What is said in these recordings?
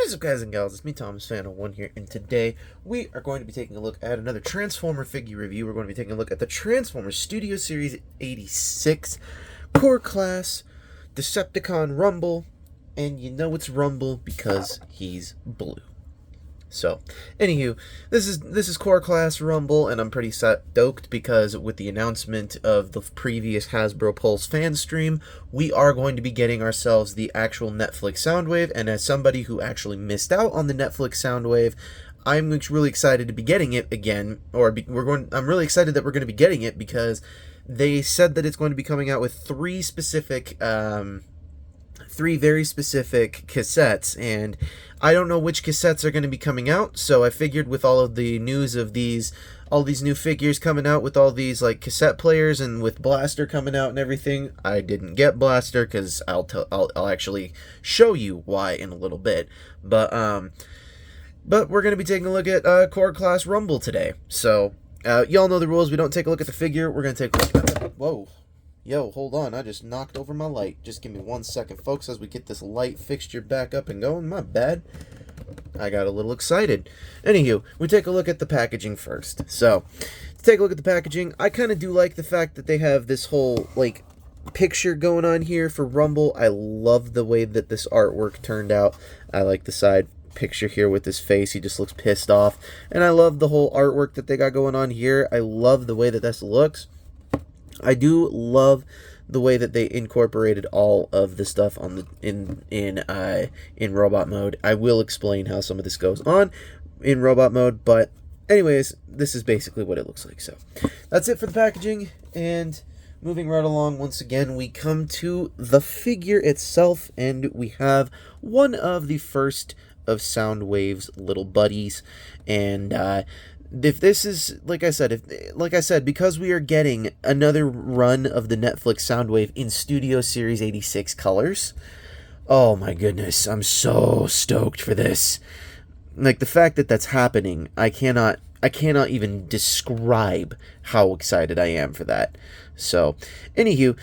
What is up, guys and gals? It's me, Thomas Fan01 here, and today we are going to be taking a look at another Transformer figure review. We're going to be taking a look at the Transformers Studio Series 86 Core Class Decepticon Rumble, and you know it's Rumble because he's blue. So, anywho, this is Core Class Rumble, and I'm pretty stoked because with the announcement of the previous Hasbro Pulse fan stream, we are going to be getting ourselves the actual Netflix Soundwave, and as somebody who actually missed out on the Netflix Soundwave, I'm really excited to be getting it again, I'm really excited that we're going to be getting it because they said that it's going to be coming out with three very specific cassettes, and I don't know which cassettes are going to be coming out, so I figured with all of the news of all these new figures coming out with all these like cassette players and with Blaster coming out and everything, I didn't get Blaster because I'll actually show you why in a little bit, but we're going to be taking a look at Core Class Rumble today. So y'all know the rules. We don't take a look at the figure. We're going to take a look at whoa. Yo, hold on, I just knocked over my light. Just give me 1 second, folks, as we get this light fixture back up and going. My bad. I got a little excited. Anywho, we take a look at the packaging first. So, to take a look at the packaging, I kind of do like the fact that they have this whole, like, picture going on here for Rumble. I love the way that this artwork turned out. I like the side picture here with his face. He just looks pissed off. And I love the whole artwork that they got going on here. I love the way that this looks. I do love the way that they incorporated all of the stuff on the in robot mode. I will explain how some of this goes on in robot mode, but anyways, this is basically what it looks like. So that's it for the packaging, and moving right along, once again we come to the figure itself, and we have one of the first of Soundwave's little buddies, and if this is, like I said, because we are getting another run of the Netflix Soundwave in Studio Series 86 colors, oh my goodness, I'm so stoked for this. Like, the fact that that's happening, I cannot even describe how excited I am for that. So, anywho,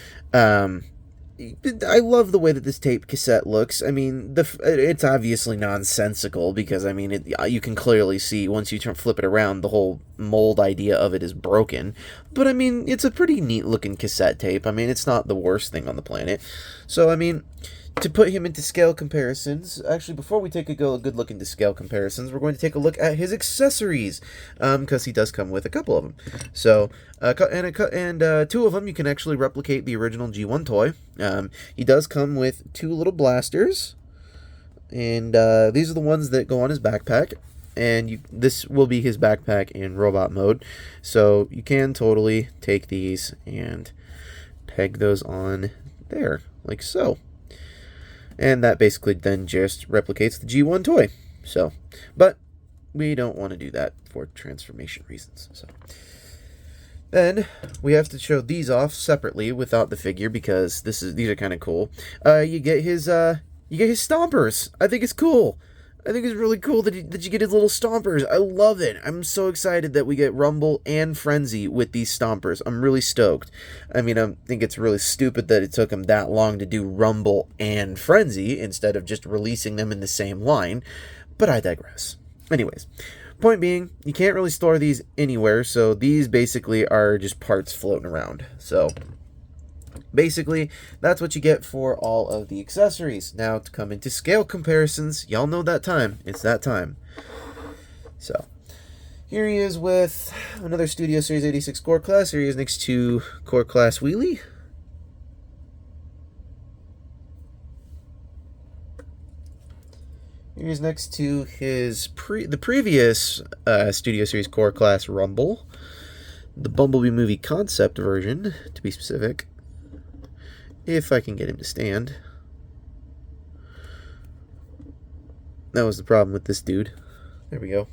I love the way that this tape cassette looks. I mean, it's obviously nonsensical because, I mean, you can clearly see once you flip it around, the whole mold idea of it is broken. But, I mean, it's a pretty neat-looking cassette tape. I mean, it's not the worst thing on the planet. So, I mean, to put him into scale comparisons, actually, before we take a good look into scale comparisons, we're going to take a look at his accessories, because he does come with a couple of them. So, two of them you can actually replicate the original G1 toy. He does come with two little blasters, and these are the ones that go on his backpack, and this will be his backpack in robot mode, so you can totally take these and peg those on there, like so. And that basically then just replicates the G1 toy. So, but we don't want to do that for transformation reasons. So then we have to show these off separately without the figure because these are kind of cool. You get his stompers. I think it's cool. I think it's really cool that you get his little stompers. I love it. I'm so excited that we get Rumble and Frenzy with these stompers. I'm really stoked. I mean, I think it's really stupid that it took him that long to do Rumble and Frenzy instead of just releasing them in the same line, but I digress. Anyways, point being, you can't really store these anywhere, so these basically are just parts floating around. So basically, that's what you get for all of the accessories. Now, to come into scale comparisons, y'all know that time. It's that time. So, here he is with another Studio Series 86 Core Class. Here he is next to Core Class Wheelie. Here he is next to his the previous Studio Series Core Class Rumble. The Bumblebee movie concept version, to be specific. If I can get him to stand. That was the problem with this dude. There we go.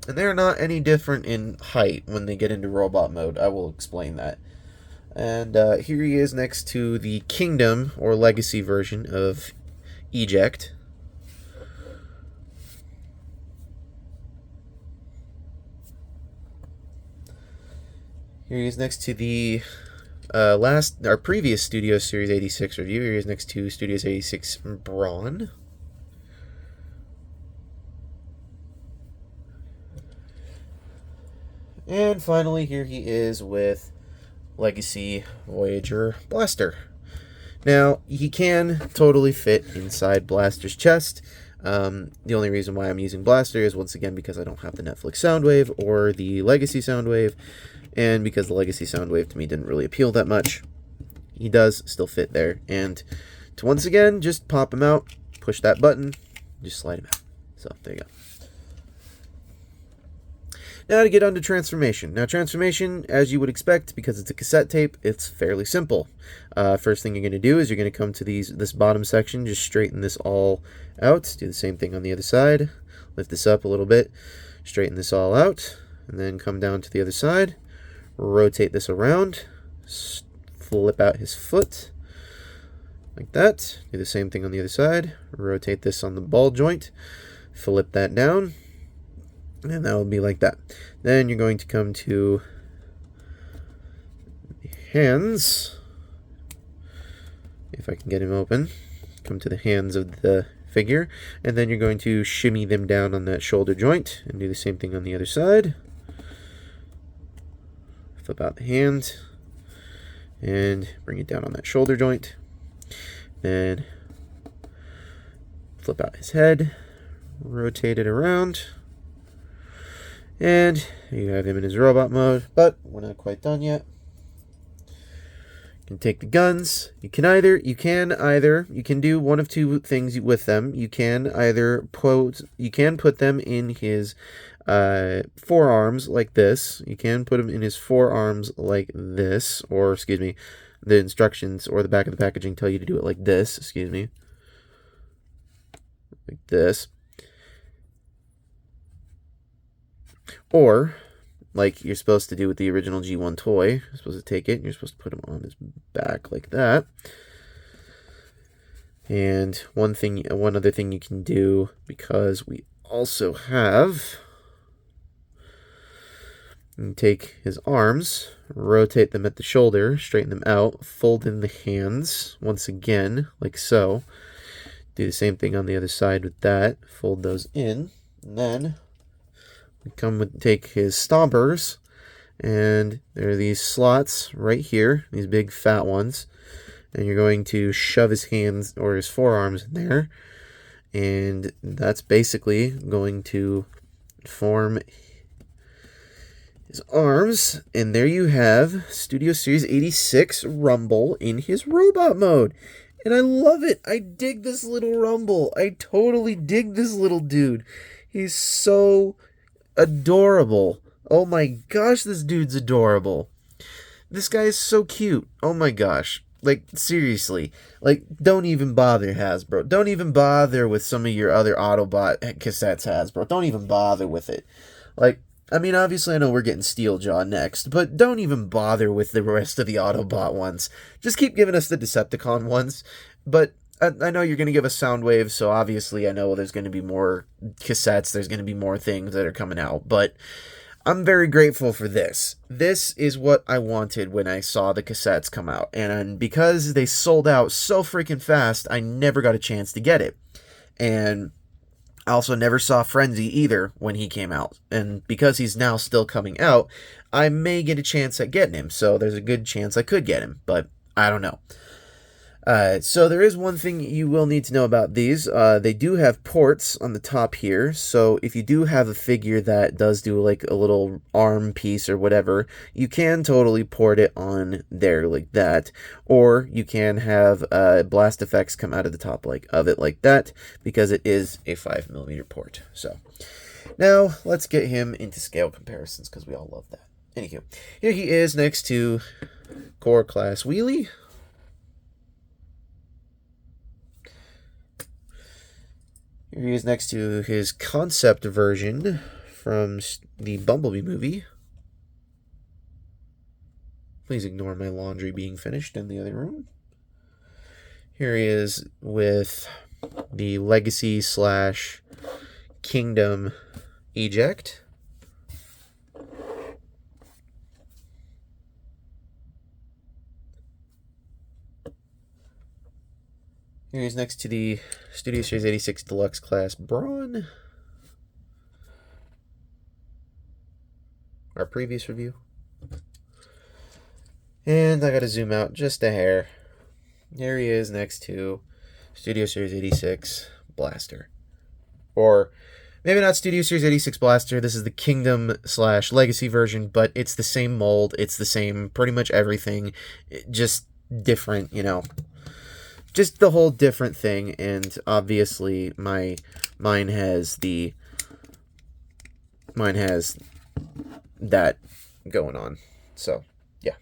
And they're not any different in height when they get into robot mode. I will explain that. And here he is next to the Kingdom or Legacy version of Eject. Here he is next to the our previous Studio Series 86 review. Here is next to Studio Series 86 Brawn. And finally, here he is with Legacy Voyager Blaster. Now, he can totally fit inside Blaster's chest. The only reason why I'm using Blaster is, once again, because I don't have the Netflix Soundwave or the Legacy Soundwave, and because the Legacy Soundwave to me didn't really appeal that much. He does still fit there, and to once again just pop him out, push that button, just slide him out. So there you go. Now to get on to transformation. Now transformation, as you would expect, because it's a cassette tape, it's fairly simple. First thing you're going to do is you're going to come to this bottom section, just straighten this all out. Do the same thing on the other side. Lift this up a little bit, straighten this all out, and then come down to the other side. Rotate this around, flip out his foot, like that. Do the same thing on the other side. Rotate this on the ball joint, flip that down, and that will be like that. Then you're going to come to the hands. If I can get him open. Come to the hands of the figure. And then you're going to shimmy them down on that shoulder joint. And do the same thing on the other side. Flip out the hand. And bring it down on that shoulder joint. Then flip out his head. Rotate it around. And you have him in his robot mode, but we're not quite done yet. You can take the guns. You can do one of two things with them. You can either put them in his forearms like this. You can put them in his forearms like this, or excuse me, the instructions or the back of the packaging tell you to do it like this, excuse me. Like this. Or, like you're supposed to do with the original G1 toy, you're supposed to take it and you're supposed to put him on his back like that. And one other thing you can do, because we also have, you can take his arms, rotate them at the shoulder, straighten them out, fold in the hands once again, like so. Do the same thing on the other side with that, fold those in, and then take his stompers, and there are these slots right here, these big fat ones, and you're going to shove his hands or his forearms in there, and that's basically going to form his arms, and there you have Studio Series 86 Rumble in his robot mode. And I love it. I dig this little Rumble. I totally dig this little dude. He's so adorable. Oh my gosh, this dude's adorable. This guy is so cute. Oh my gosh. Like, seriously. Like, don't even bother, Hasbro. Don't even bother with some of your other Autobot cassettes, Hasbro. Don't even bother with it. Like, I mean, obviously I know we're getting Steeljaw next, but don't even bother with the rest of the Autobot ones. Just keep giving us the Decepticon ones. But I know you're going to give us Soundwave, so obviously I know there's going to be more cassettes, there's going to be more things that are coming out, but I'm very grateful for this. This is what I wanted when I saw the cassettes come out, and because they sold out so freaking fast, I never got a chance to get it. And I also never saw Frenzy either when he came out, and because he's now still coming out, I may get a chance at getting him, so there's a good chance I could get him, but I don't know. So there is one thing you will need to know about these. They do have ports on the top here, so if you do have a figure that does do like a little arm piece or whatever, you can totally port it on there like that, or you can have blast effects come out of the top of it like that, because it is a 5mm port. So now let's get him into scale comparisons, because we all love that. Anywho, here he is next to Core Class Wheelie. Here he is next to his concept version from the Bumblebee movie. Please ignore my laundry being finished in the other room. Here he is with the Legacy / Kingdom Eject. Here's next to the Studio Series 86 Deluxe Class Braun. Our previous review. And I gotta zoom out just a hair. There he is next to Studio Series 86 Blaster. Or maybe not Studio Series 86 Blaster. This is the Kingdom / Legacy version, but it's the same mold. It's the same pretty much everything. Just different, you know. Just the whole different thing. And obviously mine has that going on. So, yeah.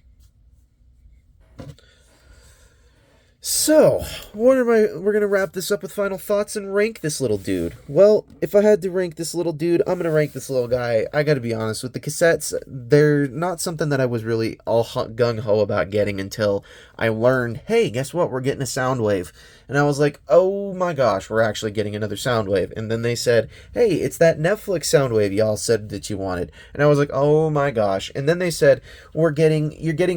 So, we're going to wrap this up with final thoughts and rank this little dude. Well, if I had to rank this little dude, I'm going to rank this little guy. I got to be honest, with the cassettes, they're not something that I was really all gung-ho about getting until I learned, hey, guess what? We're getting a Soundwave. And I was like, oh my gosh, we're actually getting another Soundwave. And then they said, hey, it's that Netflix Soundwave y'all said that you wanted. And I was like, oh my gosh. And then they said, you're getting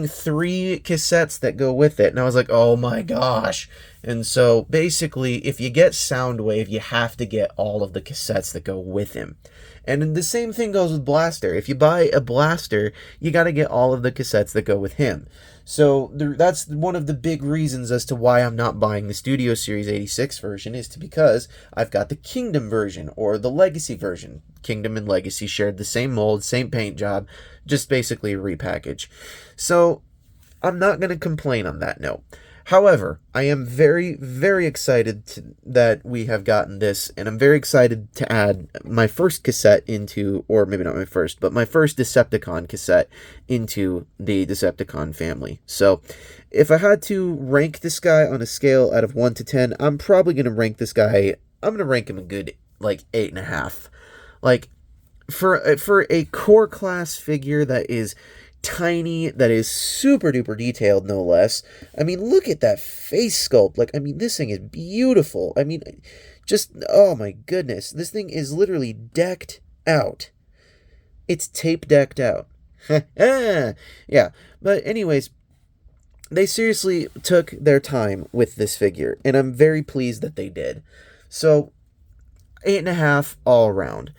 3 cassettes that go with it. And I was like, oh my gosh. And so basically, if you get Soundwave, you have to get all of the cassettes that go with him. And the same thing goes with Blaster. If you buy a Blaster, you got to get all of the cassettes that go with him. So that's one of the big reasons as to why I'm not buying the Studio Series 86 version, is because I've got the Kingdom version or the Legacy version. Kingdom and Legacy shared the same mold, same paint job, just basically a repackage. So I'm not going to complain on that note. However, I am very, very excited that we have gotten this, and I'm very excited to add my first cassette into, or maybe not my first, but my first Decepticon cassette into the Decepticon family. So, if I had to rank this guy on a scale out of 1 to 10, I'm probably going to rank this guy, I'm going to rank him a good, 8.5. For a core class figure that is tiny, that is super duper detailed, no less. I mean, look at that face sculpt. This thing is beautiful. Oh my goodness. This thing is literally decked out. It's tape decked out. Yeah. But anyways, they seriously took their time with this figure, and I'm very pleased that they did. So, 8.5 all around.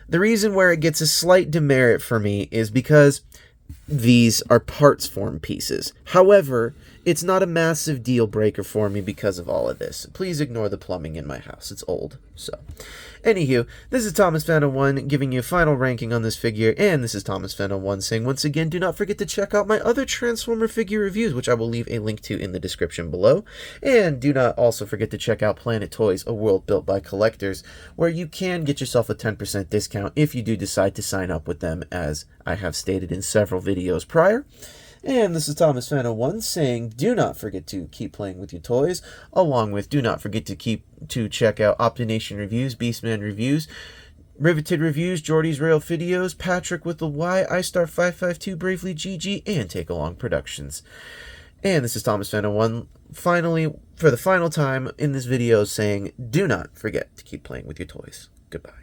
The reason where it gets a slight demerit for me is because these are parts form pieces. However, it's not a massive deal breaker for me because of all of this. Please ignore the plumbing in my house. It's old. So, anywho, this is Thomas Phantom 1 giving you a final ranking on this figure, and this is Thomas Phantom 1 saying once again, do not forget to check out my other Transformer figure reviews, which I will leave a link to in the description below. And do not also forget to check out Planet Toys, a world built by collectors, where you can get yourself a 10% discount if you do decide to sign up with them, as I have stated in several videos prior. And this is Thomas Phantom 1 saying, do not forget to keep playing with your toys, along with do not forget to check out Optination Reviews, Beastman Reviews, Riveted Reviews, Jordy's Rail Videos, Patrick with the Y, iStar552, Bravely GG, and Take Along Productions. And this is Thomas Phantom 1 finally, for the final time in this video, saying, do not forget to keep playing with your toys. Goodbye.